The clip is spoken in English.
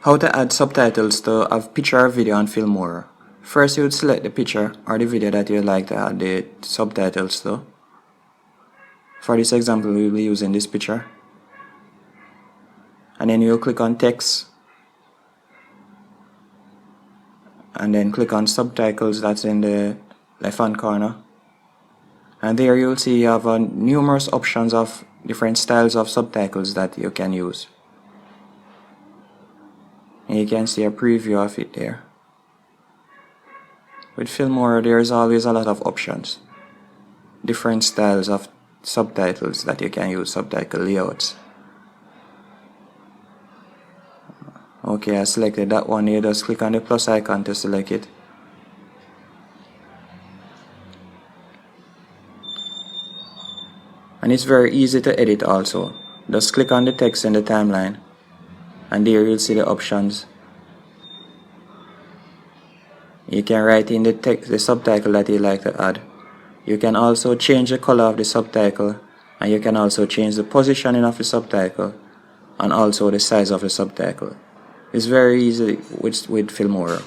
How to add subtitles to a picture or video on Filmora. First, you would select the picture or the video that you'd like to add the subtitles to. For this example, we will be using this picture. And then you'll click on text. And then click on subtitles, that's in the left hand corner. And there you'll see you have numerous options of different styles of subtitles that you can use. And you can see a preview of it there. With Filmora, there is always a lot of options. Different styles of subtitles that you can use, subtitle layouts. Okay, I selected that one. You just click on the plus icon to select it. And it's very easy to edit also. Just click on the text in the timeline, and there you'll see the options. You can write in the text the subtitle that you like to add. You can also change the color of the subtitle, and you can also change the positioning of the subtitle and also the size of the subtitle. It's very easy with Filmora.